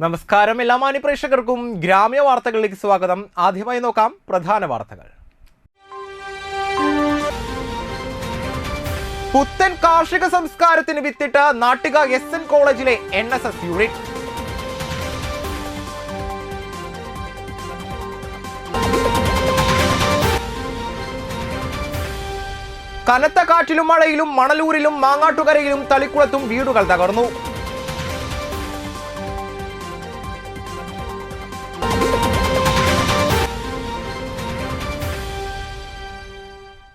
നമസ്കാരം എല്ലാ മാന്യപ്രേക്ഷകർക്കും ഗ്രാമ്യ വാർത്തകളിലേക്ക് സ്വാഗതം. ആദ്യമായി നോക്കാം പ്രധാന വാർത്തകൾ. പുത്തൻ കാർഷിക സംസ്കാരത്തിന് വിത്തിട്ട് നാട്ടിക SN കോളേജിലെ NSS യൂണിറ്റ്. കനത്ത കാറ്റിലും മഴയിലും മണലൂരിലും മാങ്ങാട്ടുകരയിലും തളിക്കുളത്തും വീടുകൾ തകർന്നു.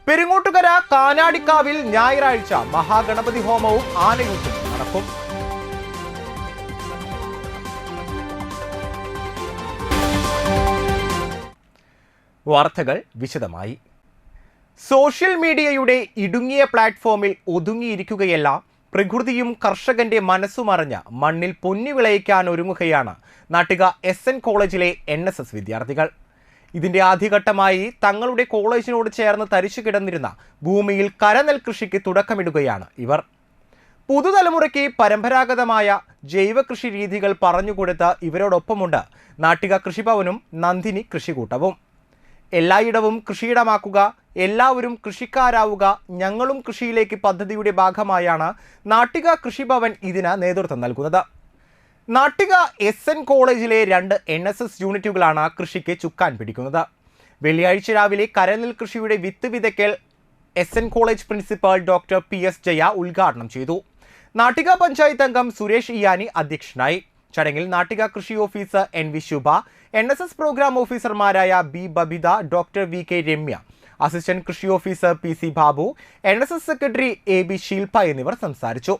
പെരിങ്ങോട്ടുകര കാനാടിക്കാവിൽ ഞായറാഴ്ച മഹാഗണപതി ഹോമവും ആനയൂട്ടും നടക്കും. വാർത്തകൾ വിശദമായി. സോഷ്യൽ മീഡിയയുടെ ഇടുങ്ങിയ പ്ലാറ്റ്ഫോമിൽ ഒതുങ്ങിയിരിക്കുകയല്ല, പ്രകൃതിയും കർഷകന്റെ മനസ്സുമറിഞ്ഞ് മണ്ണിൽ പൊന്നി വിളയിക്കാൻ ഒരുങ്ങുകയാണ് നാട്ടിക SN കോളേജിലെ NSS വിദ്യാർത്ഥികൾ. ഇതിന്റെ ആദ്യഘട്ടമായി തങ്ങളുടെ കോളേജിനോട് ചേർന്ന് തരിച്ചു കിടന്നിരുന്ന ഭൂമിയിൽ കരനെൽ കൃഷിക്ക് തുടക്കമിടുകയാണ് ഇവർ. പുതുതലമുറയ്ക്ക് പരമ്പരാഗതമായ ജൈവ കൃഷി രീതികൾ പറഞ്ഞുകൊടുത്ത് ഇവരോടൊപ്പമുണ്ട് നാട്ടിക കൃഷിഭവനും നന്ദിനി കൃഷിക്കൂട്ടവും. എല്ലായിടവും കൃഷിയിടമാക്കുക, എല്ലാവരും കൃഷിക്കാരാവുക, ഞങ്ങളും കൃഷിയിലേക്ക് പദ്ധതിയുടെ ഭാഗമായാണ് നാട്ടിക കൃഷിഭവൻ ഇതിന് നേതൃത്വം നൽകുന്നത്. നാട്ടിക SN കോളേജിലെ 2 NSS യൂണിറ്റുകളാണ് കൃഷിക്ക് ചുക്കാൻ പിടിക്കുന്നത്. വെള്ളിയാഴ്ച രാവിലെ കരനെൽ കൃഷിയുടെ വിത്ത് വിതയ്ക്കൽ SN college principal doctor PS Jaya ഉദ്ഘാടനം ചെയ്തു. നാട്ടിക പഞ്ചായത്ത് അംഗം സുരേഷ് ഇയാനി അധ്യക്ഷനായി. ചടങ്ങിൽ നാട്ടിക കൃഷി officer NV Shubha, NSS programme ഓഫീസർമാരായ B Babitha, doctor VK Ramya, assistant കൃഷി officer PC Babu, NSS secretary AB Shilpa എന്നിവർ സംസാരിച്ചു.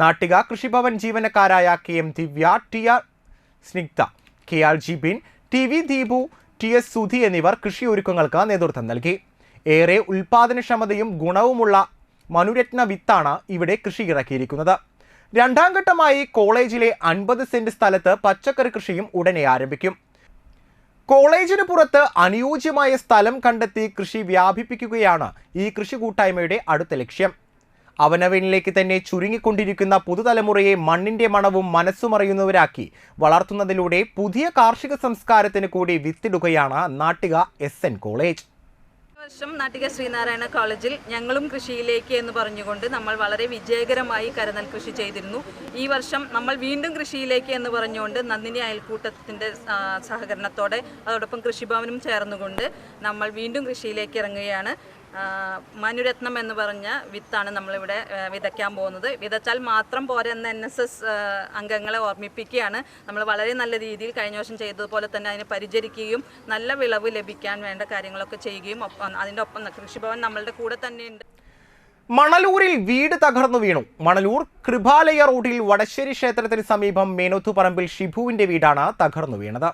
നാട്ടിക കൃഷിഭവൻ ജീവനക്കാരായ KM ദിവ്യ, TR Snigdha, KR Jibin, TV Deepu, TS Sudhi എന്നിവർ കൃഷി ഒരുക്കങ്ങൾക്ക് നേതൃത്വം നൽകി. ഏറെ ഉൽപാദനക്ഷമതയും ഗുണവുമുള്ള മനുരത്ന വിത്താണ് ഇവിടെ കൃഷി ഇറക്കിയിരിക്കുന്നത്. രണ്ടാം ഘട്ടമായി കോളേജിലെ 50 സെന്റ് സ്ഥലത്ത് പച്ചക്കറി കൃഷിയും ഉടനെ ആരംഭിക്കും. കോളേജിന് പുറത്ത് അനുയോജ്യമായ സ്ഥലം കണ്ടെത്തി കൃഷി വ്യാപിപ്പിക്കുകയാണ് ഈ കൃഷി കൂട്ടായ്മയുടെ അടുത്ത ലക്ഷ്യം. അവനവനിലേക്ക് തന്നെ ചുരുങ്ങിക്കൊണ്ടിരിക്കുന്ന പുതുതലമുറയെ മണ്ണിന്റെ മണവും മനസ്സുമറിയുന്നവരാക്കി വളർത്തുന്നതിലൂടെ പുതിയ കാർഷിക സംസ്കാരത്തിന് കൂടി വിത്തിടുകയാണ് നാട്ടിക SN കോളേജ്. വർഷം നാട്ടിക ശ്രീനാരായണ കോളേജിൽ ഞങ്ങളും കൃഷിയിലേക്ക് എന്ന് പറഞ്ഞുകൊണ്ട് നമ്മൾ വളരെ വിജയകരമായി കരനെൽ കൃഷി ചെയ്തിരുന്നു. ഈ വർഷം നമ്മൾ വീണ്ടും കൃഷിയിലേക്ക് എന്ന് പറഞ്ഞുകൊണ്ട് നന്ദിനി അയൽക്കൂട്ടത്തിൻ്റെ സഹകരണത്തോടെ അതോടൊപ്പം കൃഷിഭവനും ചേർന്നുകൊണ്ട് നമ്മൾ വീണ്ടും കൃഷിയിലേക്ക് ഇറങ്ങുകയാണ്. മനുരത്നം എന്ന് പറഞ്ഞ വിത്താണ് നമ്മളിവിടെ വിതയ്ക്കാൻ പോകുന്നത്. വിതച്ചാൽ മാത്രം പോരെ എന്ന് NSS അംഗങ്ങളെ ഓർമ്മിപ്പിക്കുകയാണ്. നമ്മൾ വളരെ നല്ല രീതിയിൽ കഴിഞ്ഞ വർഷം ചെയ്തതുപോലെ തന്നെ അതിനെ പരിചരിക്കുകയും നല്ല വിളവ് ലഭിക്കാൻ വേണ്ട കാര്യങ്ങളൊക്കെ ചെയ്യുകയും അതിൻ്റെ ഒപ്പം കൃഷിഭവൻ നമ്മളുടെ കൂടെ തന്നെയുണ്ട്. മണലൂരിൽ വീട് തകർന്നു വീണു. മണലൂർ കൃപാലയ റോഡിൽ വടശ്ശേരി ക്ഷേത്രത്തിന് സമീപം മേനോത്തുപറമ്പിൽ ഷിബുവിന്റെ വീടാണ് തകർന്നു വീണത്.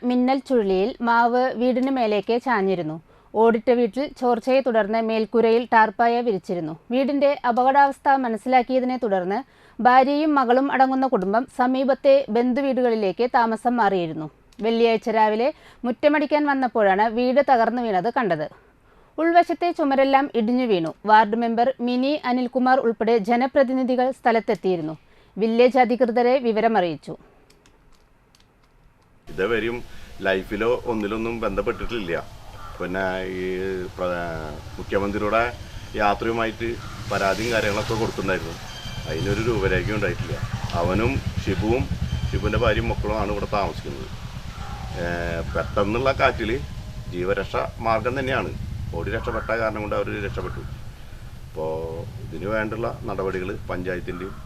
മിന്നൽ ചുഴലിയിൽ മാവ് വീടിന് മേലേക്ക് ചാഞ്ഞിരുന്നു. ഓടിട്ട വീട്ടിൽ ചോർച്ചയെ തുടർന്ന് മേൽക്കൂരയിൽ ടാർപ്പായ വിരിച്ചിരുന്നു. വീടിന്റെ അപകടാവസ്ഥ മനസ്സിലാക്കിയതിനെ തുടർന്ന് ഭാര്യയും മകളും അടങ്ങുന്ന കുടുംബം സമീപത്തെ ബന്ധുവീടുകളിലേക്ക് താമസം മാറിയിരുന്നു. വെള്ളിയാഴ്ച രാവിലെ മുറ്റമടിക്കാൻ വന്നപ്പോഴാണ് വീട് തകർന്നു വീണത് കണ്ടത്. ഉൾവശത്തെ ചുമരെല്ലാം ഇടിഞ്ഞു വീണു. വാർഡ് മെമ്പർ മിനി അനിൽകുമാർ ഉൾപ്പെടെ ജനപ്രതിനിധികൾ സ്ഥലത്തെത്തിയിരുന്നു. വില്ലേജ് അധികൃതരെ വിവരമറിയിച്ചു. ഇതുവരെയും ലൈഫിലോ ഒന്നിലൊന്നും ബന്ധപ്പെട്ടിട്ടില്ല. പിന്നെ ഈ മുഖ്യമന്ത്രിയുടെ യാത്രയുമായിട്ട് പരാതിയും കാര്യങ്ങളൊക്കെ കൊടുത്തിട്ടുണ്ടായിരുന്നു. അതിനൊരു രൂപരേഖയും ഉണ്ടായിട്ടില്ല. അവനും ഷിബുവിൻ്റെ ഭാര്യയും മക്കളുമാണ് ഇവിടെ താമസിക്കുന്നത്. പെട്ടെന്നുള്ള കാറ്റിൽ ജീവരക്ഷ മാർഗം തന്നെയാണ്. ഓടി രക്ഷപ്പെട്ട കാരണം കൊണ്ട് അവർ രക്ഷപ്പെട്ടു. അപ്പോൾ ഇതിനു വേണ്ടുള്ള നടപടികൾ പഞ്ചായത്തിൻ്റെയും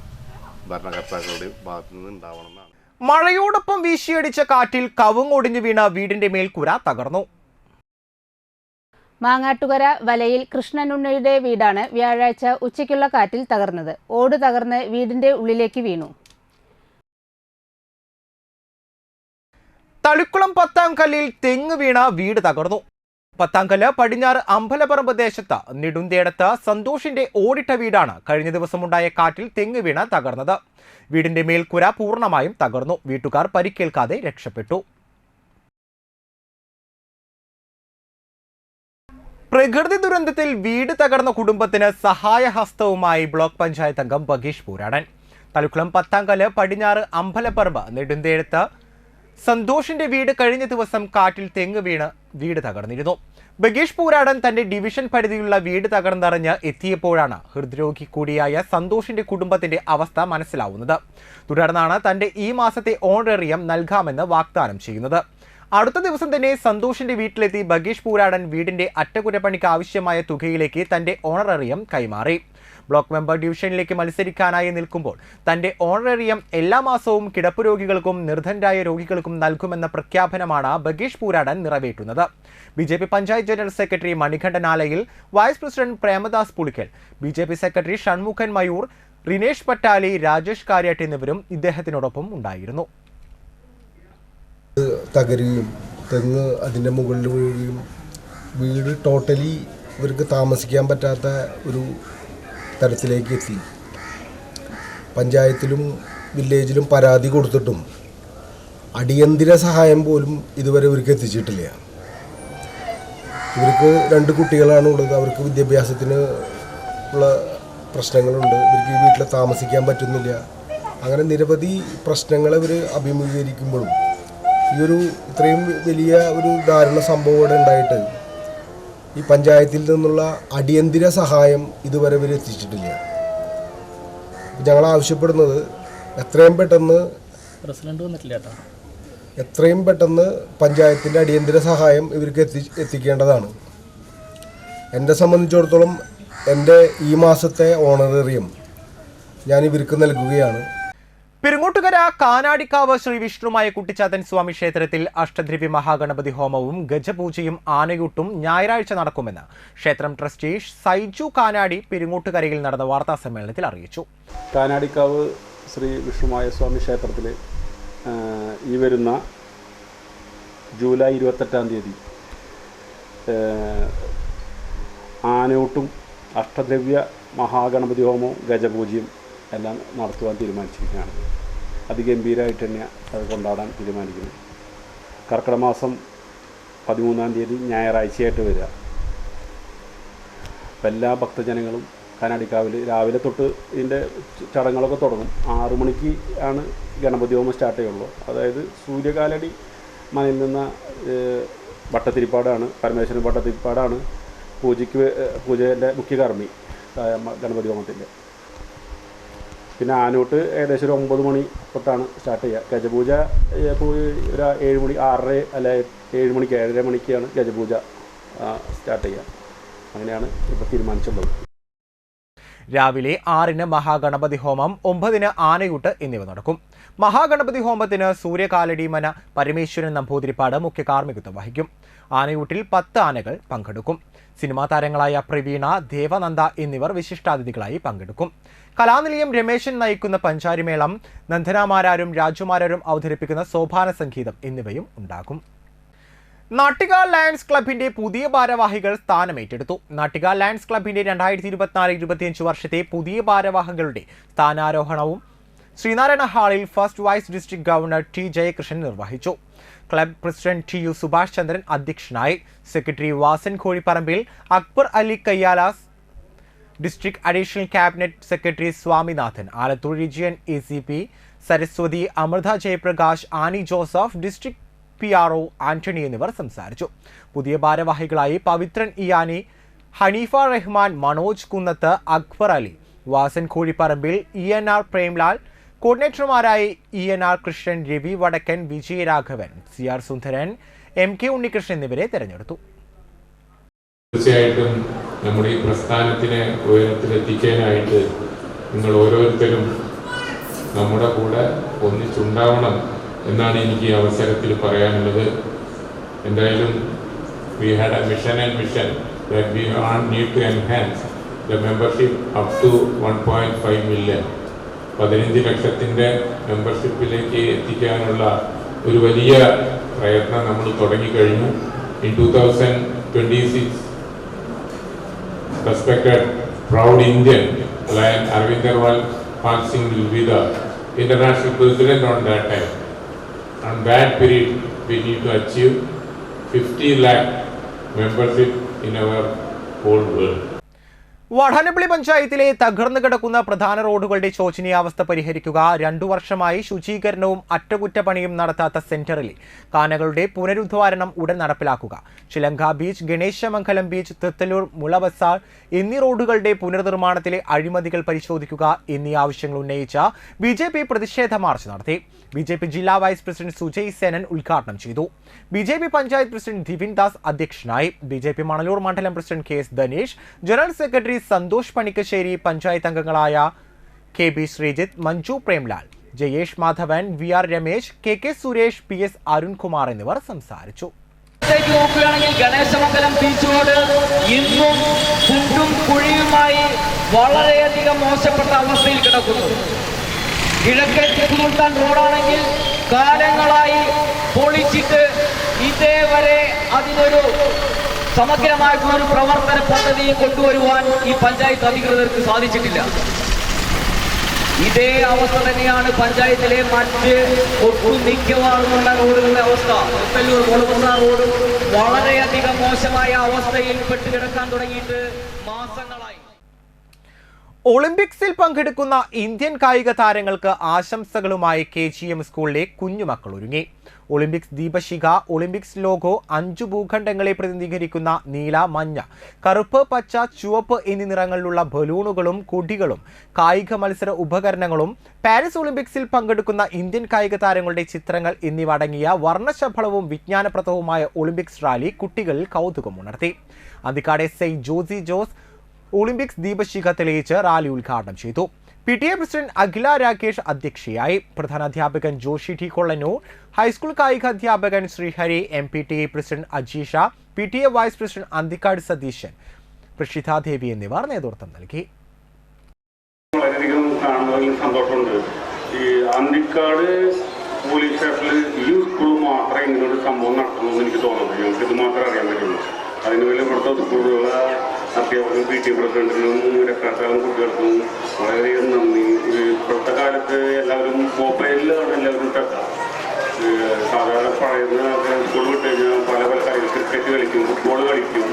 ഭരണകർത്താക്കളുടെയും ഭാഗത്തു നിന്ന് ഉണ്ടാവണമെന്നാണ്. മഴയോടൊപ്പം വീശിയടിച്ച കാറ്റിൽ കവുങ്ങൊടിഞ്ഞു വീണ വീടിന്റെ മേൽക്കൂര തകർന്നു. മാങ്ങാട്ടുകര വലയിൽ കൃഷ്ണനുണ്ണിയുടെ വീടാണ് വ്യാഴാഴ്ച ഉച്ചയ്ക്കുള്ള കാറ്റിൽ തകർന്നത്. ഓട് തകർന്ന് വീടിന്റെ ഉള്ളിലേക്ക് വീണു. തളിക്കുളം പത്താംകല്ലിൽ തെങ്ങ് വീണ വീട് തകർന്നു. പത്താംകല്ല് പടിഞ്ഞാറ് അമ്പലപ്പറമ്പ് ദേശത്ത് നെടുന്തേടത്ത് സന്തോഷിന്റെ ഓടിട്ട വീടാണ് കഴിഞ്ഞ ദിവസമുണ്ടായ കാറ്റിൽ തെങ്ങ് വീണ തകർന്നത്. വീടിന്റെ മേൽക്കൂര പൂർണ്ണമായും തകർന്നു. വീട്ടുകാർ പരിക്കേൽക്കാതെ രക്ഷപ്പെട്ടു. പ്രകൃതി ദുരന്തത്തിൽ വീട് തകർന്ന കുടുംബത്തിന് സഹായഹസ്തവുമായി ബ്ലോക്ക് പഞ്ചായത്ത് അംഗം ബഗീഷ് പൂരാടൻ. തളിക്കുളം പത്താങ്കല് പടിഞ്ഞാറ് അമ്പലപ്പറമ്പ് നെടുന്തേഴത്ത് സന്തോഷിന്റെ വീട് കഴിഞ്ഞ ദിവസം കാറ്റിൽ തെങ്ങ് വീണ് വീട് തകർന്നിരുന്നു. ബഗേഷ് പൂരാടൻ തന്റെ ഡിവിഷൻ പരിധിയിലുള്ള വീട് തകർന്നറിഞ്ഞ് എത്തിയപ്പോഴാണ് ഹൃദ്രോഗി കൂടിയായ സന്തോഷിന്റെ കുടുംബത്തിന്റെ അവസ്ഥ മനസ്സിലാവുന്നത്. തുടർന്നാണ് തന്റെ ഈ മാസത്തെ ഓണറേറിയം നൽകാമെന്ന് വാഗ്ദാനം ചെയ്യുന്നത്. അടുത്ത ദിവസം തന്നെ സന്തോഷിന്റെ വീട്ടിലെത്തി ബഗേഷ് പൂരാടൻ വീടിന്റെ അറ്റകുറ്റപ്പണിക്ക് ആവശ്യമായ തുകയിലേക്ക് തന്റെ ഓണറേറിയം കൈമാറി. ബ്ലോക്ക് മെമ്പർ ഡിവിഷനിലേക്ക് മത്സരിക്കാനായി നിൽക്കുമ്പോൾ തന്റെ ഓണറേറിയം എല്ലാ മാസവും കിടപ്പ് രോഗികൾക്കും നിർധനരായ രോഗികൾക്കും നൽകുമെന്ന പ്രഖ്യാപനമാണ് ബഗേഷ് പൂരാടൻ നിറവേറ്റുന്നത്. BJP panchayat general secretary Manikandan Alayil, vice president Premadas Pulikkal, BJP secretary Shanmukhan Mayur, Rinesh Pattali, Rajesh Karyat എന്നിവരും ഇദ്ദേഹത്തിനോടൊപ്പം ഉണ്ടായിരുന്നു. തകരുകയും തെങ്ങ് അതിൻ്റെ മുകളിൽ വീഴുകയും വീട് ടോട്ടലി ഇവർക്ക് താമസിക്കാൻ പറ്റാത്ത ഒരു തരത്തിലേക്ക് എത്തി. പഞ്ചായത്തിലും വില്ലേജിലും പരാതി കൊടുത്തിട്ടും അടിയന്തര സഹായം പോലും ഇതുവരെ ഇവർക്ക് എത്തിച്ചിട്ടില്ല. ഇവർക്ക് 2 കുട്ടികളാണ് ഉള്ളത്. അവർക്ക് വിദ്യാഭ്യാസത്തിന് ഉള്ള പ്രശ്നങ്ങളുണ്ട്. ഇവർക്ക് ഈ വീട്ടിൽ താമസിക്കാൻ പറ്റുന്നില്ല. അങ്ങനെ നിരവധി പ്രശ്നങ്ങൾ ഇവർ അഭിമുഖീകരിക്കുമ്പോഴും ഇത്രയും വലിയ ഒരു ദാരുണ സംഭവം ഇവിടെ ഉണ്ടായിട്ട് ഈ പഞ്ചായത്തിൽ നിന്നുള്ള അടിയന്തര സഹായം ഇതുവരെ ഇവർ എത്തിച്ചിട്ടില്ല. ഞങ്ങൾ ആവശ്യപ്പെടുന്നത് എത്രയും പെട്ടെന്ന് പഞ്ചായത്തിൻ്റെ അടിയന്തര സഹായം ഇവർക്ക് എത്തിക്കേണ്ടതാണ്. എന്നെ സംബന്ധിച്ചിടത്തോളം എൻ്റെ ഈ മാസത്തെ ഓണറേറിയം ഞാൻ ഇവർക്ക് നൽകുകയാണ്. പെരുങ്ങോട്ടുകര കാനാടിക്കാവ് ശ്രീ വിഷ്ണുമായ കുട്ടിച്ചാത്തൻ സ്വാമി ക്ഷേത്രത്തിൽ അഷ്ടദ്രവ്യ മഹാഗണപതി ഹോമവും ഗജപൂജയും ആനയൂട്ടും ഞായറാഴ്ച നടക്കുമെന്ന് ക്ഷേത്രം ട്രസ്റ്റി സൈജു കാനാടി പെരുങ്ങോട്ടുകരയിൽ നടന്ന വാർത്താ സമ്മേളനത്തിൽ അറിയിച്ചു. കാനാടിക്കാവ് ശ്രീ വിഷ്ണുമായ സ്വാമി ക്ഷേത്രത്തിൽ ഈ വരുന്ന ജൂലൈ 28-ാം തീയതി ആനയൂട്ടും അഷ്ടദ്രവ്യ മഹാഗണപതി ഹോമവും ഗജപൂജയും എല്ലാം നടത്തുവാൻ തീരുമാനിച്ചിരിക്കുകയാണ്. അതിഗംഭീരമായിട്ട് തന്നെ അത് കൊണ്ടാടാൻ തീരുമാനിക്കുന്നു. കർക്കിടക മാസം 13-ാം തീയതി ഞായറാഴ്ചയായിട്ട് വരിക. അപ്പം എല്ലാ ഭക്തജനങ്ങളും കാനാടിക്കാവിൽ രാവിലെ തൊട്ട് ഇതിൻ്റെ ചടങ്ങുകളൊക്കെ തുടങ്ങും. 6 മണിക്ക് ആണ് ഗണപതി ഹോമം സ്റ്റാർട്ട് ചെയ്യുള്ളൂ. അതായത് സൂര്യകാലടി മനയിൽ നിന്ന് ഭട്ടത്തിരിപ്പാടാണ്, പരമേശ്വരൻ ഭട്ടത്തിരിപ്പാടാണ് പൂജേൻ്റെ മുഖ്യകർമ്മി ഗണപതി ഹോമത്തിൻ്റെ. പിന്നെ ആനൂട്ട് ഏകദേശം ഒരു 9 മണി തൊട്ടാണ് സ്റ്റാർട്ട് ചെയ്യുക. ഗജപൂജ ഒരു 7 മണി 6:30 അല്ല 7 മണിക്ക് 7:30 മണിക്കാണ് ഗജപൂജ സ്റ്റാർട്ട് ചെയ്യുക. അങ്ങനെയാണ് ഇപ്പോൾ തീരുമാനിച്ചുള്ളത്. രാവിലെ 6-ന് മഹാഗണപതി ഹോമം, 9-ന് ആനയൂട്ട് എന്നിവ നടക്കും. മഹാഗണപതി ഹോമത്തിന് സൂര്യകാലടിമന പരമേശ്വരൻ നമ്പൂതിരിപ്പാട് മുഖ്യ കാർമ്മികത്വം വഹിക്കും. ആനയൂട്ടിൽ 10 ആനകൾ പങ്കെടുക്കും. സിനിമാ താരങ്ങളായ പ്രവീണ, ദേവനന്ദ എന്നിവർ വിശിഷ്ടാതിഥികളായി പങ്കെടുക്കും. കലാനിലയം രമേശൻ നയിക്കുന്ന പഞ്ചാരിമേളം, നന്ദനമാരാരും രാജുമാരാരും അവതരിപ്പിക്കുന്ന സോപാന സംഗീതം എന്നിവയും ഉണ്ടാകും. നാട്ടിക ലയൺസ് ക്ലബിന്റെ പുതിയ ഭാരവാഹികൾ സ്ഥാനമേറ്റെടുത്തു. നാട്ടിക ലയൺസ് ക്ലബിന്റെ 2024-25 വർഷത്തെ പുതിയ ഭാരവാഹികളുടെ സ്ഥാനാരോഹണവും ശ്രീനാരായണ ഹാളിൽ first vice district governor T. Jayakrishnan നിർവഹിച്ചു. Club president TU Subhash Chandran അധ്യക്ഷനായി. Secretary Vasan Kozhiparambil, Akbar Ali Kayyalas, district additional cabinet secretary Swaminathan, Alathur region ACP Saraswathi, Amritha Jayaprakash, Annie Joseph, district PRO Antony എന്നിവർ സംസാരിച്ചു. പുതിയ ഭാരവാഹികളായി പവിത്രൻ ഇയാനി, ഹനീഫ റഹ്മാൻ, മനോജ് കുന്നത്ത്, അക്ബർ അലി, വാസൻ കോഴിപ്പറമ്പിൽ, ENR പ്രേംലാൽ, കോർഡിനേറ്റർമാരായി ENR കൃഷ്ണൻ, രവി വടക്കൻ, വിജയരാഘവൻ, CR സുന്ദരൻ, MK ഉണ്ണികൃഷ്ണൻ എന്നിവരെ തെരഞ്ഞെടുത്തു. തീർച്ചയായിട്ടും നമ്മുടെ ഈ പ്രസ്ഥാനത്തിനെ ഉയരത്തിലെത്തിക്കാനായിട്ട് നിങ്ങൾ ഓരോരുത്തരും നമ്മുടെ കൂടെ ഒന്നിച്ചുണ്ടാവണം എന്നാണ് എനിക്ക് ഈ അവസരത്തിൽ പറയാനുള്ളത്. എന്തായാലും we had a mission and mission that we need to enhance the membership up to 1.5 million. 15 ലക്ഷത്തിൻ്റെ മെമ്പർഷിപ്പിലേക്ക് എത്തിക്കാനുള്ള ഒരു വലിയ പ്രയത്നം നമ്മൾ തുടങ്ങിക്കഴിഞ്ഞു. In 2026, respected proud Indian Lion Arvinderwal Pal Singh will be the international president on that time. On that period, we need to achieve 50 lakh membership in our whole world. Vadanappally പഞ്ചായത്തിലെ തകർന്നു കിടക്കുന്ന പ്രധാന റോഡുകളുടെ ശോചനീയാവസ്ഥ പരിഹരിക്കുക. 2 വർഷമായി ശുചീകരണവും അറ്റകുറ്റപ്പണിയും നടത്താത്ത സെന്ററിലെ കാനകളുടെ പുനരുദ്ധാരണം ഉടൻ നടപ്പിലാക്കുക. ചിലങ്ക ബീച്ച്, ഗണേശമംഗലം ബീച്ച്, തെത്തലൂർ, മുളബസാർ എന്നീ റോഡുകളുടെ പുനർനിർമ്മാണത്തിലെ അഴിമതികൾ പരിശോധിക്കുക എന്നീ ആവശ്യങ്ങൾ ഉന്നയിച്ച BJP പ്രതിഷേധ മാർച്ച് നടത്തി. BJP ജില്ലാ വൈസ് പ്രസിഡന്റ് സുജയ് സേനൻ ഉദ്ഘാടനം ചെയ്തു. BJP പഞ്ചായത്ത് പ്രസിഡന്റ് ദിവിൻ ദാസ് അധ്യക്ഷനായി. BJP മണലൂർ മണ്ഡലം president KS Dhanesh, general secretary Santhosh Panikkassery, panchayat അംഗങ്ങളായ KB Sreejith, Manju Premlal, Jayesh Madhavan, VR Ramesh, KK Suresh, PS Arunkumar എന്നിവർ സംസാരിച്ചു. നോക്കുകയാണെങ്കിൽ ഗണേശമംഗലം ബീച്ച് റോഡ് ഇന്നും കുണ്ടും കുഴിയുമായി വളരെയധികം മോശപ്പെട്ട അവസ്ഥയിൽ കിടക്കുന്നു. കിഴക്കേ സുൽത്താൻ റോഡാണെങ്കിൽ കാലങ്ങളായി പൊളിച്ചിട്ട് ഇതേവരെ അതിനൊരു സമഗ്രമായിട്ടുള്ള ഒരു പ്രവർത്തന പദ്ധതി കൊണ്ടുവരുവാൻ ഈ പഞ്ചായത്ത് അധികൃതർക്ക് സാധിച്ചിട്ടില്ല. ഇതേ അവസ്ഥ തന്നെയാണ് പഞ്ചായത്തിലെ മറ്റ് മിക്കവാറുമുള്ള റോഡുകളുടെ അവസ്ഥ. തെത്തല്ലൂർ മുളകുന്ന റോഡ് വളരെയധികം മോശമായ അവസ്ഥയിൽ പെട്ടുകിടക്കാൻ തുടങ്ങിയിട്ട് മാസങ്ങളായി. ഒളിമ്പിക്സിൽ പങ്കെടുക്കുന്ന ഇന്ത്യൻ കായിക താരങ്ങൾക്ക് ആശംസകളുമായി KGM സ്കൂളിലെ കുഞ്ഞുമക്കൾ ഒരുങ്ങി. ഒളിമ്പിക്സ് ദീപശിഖ, ഒളിമ്പിക്സ് ലോഗോ, 5 ഭൂഖണ്ഡങ്ങളെ പ്രതിനിധീകരിക്കുന്ന നീല, മഞ്ഞ, കറുപ്പ്, പച്ച, ചുവപ്പ് എന്നീ നിറങ്ങളിലുള്ള ബലൂണുകളും കൊടികളും കായിക മത്സര ഉപകരണങ്ങളും പാരീസ് ഒളിമ്പിക്സിൽ പങ്കെടുക്കുന്ന ഇന്ത്യൻ കായിക താരങ്ങളുടെ ചിത്രങ്ങൾ എന്നിവ അടങ്ങിയ വർണ്ണശബളവും വിജ്ഞാനപ്രദവുമായ ഒളിമ്പിക്സ് റാലി കുട്ടികളിൽ കൗതുകമുണർത്തി. അന്തിക്കാട് SI ജോസി ജോസ് ഒളിമ്പിക്സ് ദീപശിഖ തെളിയിച്ച് റാലി ഉദ്ഘാടനം ചെയ്തു. PTA പ്രസിഡന്റ് അഖില രാകേഷ് അധ്യക്ഷയായി. പ്രധാനാധ്യാപകൻ ജോഷി ടി കൊള്ളന്നൂർ, ഹൈസ്കൂൾ കായിക അധ്യാപകൻ Sreehari, MPTA president Ajeesha, PTA vice president Anthikad Satheesan, Prashithadevi എന്നിവർ നേതൃത്വം നൽകി. വളരെയധികം കാണുന്നതിൽ സന്തോഷമുണ്ട്. ഈ അന്തിക്കാട് പോലീസ് സ്റ്റേഷനിൽ ഈ സ്കൂൾ മാത്രമേ ഇങ്ങനൊരു സംഭവം നടത്തുമെന്ന് എനിക്ക് തോന്നുന്നു. ഞങ്ങൾക്ക് ഇത് മാത്രമേ അറിയാൻ പറ്റുള്ളൂ. അതിന് വലിയ ഇവിടുത്തെ സ്കൂളുകളുടെ അധ്യാപകരും PTA പ്രസിഡന്റിനും രക്ഷകർത്താക്കളും കുട്ടികൾക്കും വളരെയധികം നന്ദി. ഇപ്പോഴത്തെ കാലത്ത് എല്ലാവരും മൊബൈലിലാണ് എല്ലാവരും ശ്രദ്ധ. സാധാരണ പറയുന്ന സ്കൂൾ വിട്ട് കഴിഞ്ഞാൽ പല കാര്യങ്ങൾ ക്രിക്കറ്റ് കളിക്കും, ഫുട്ബോൾ കളിക്കും.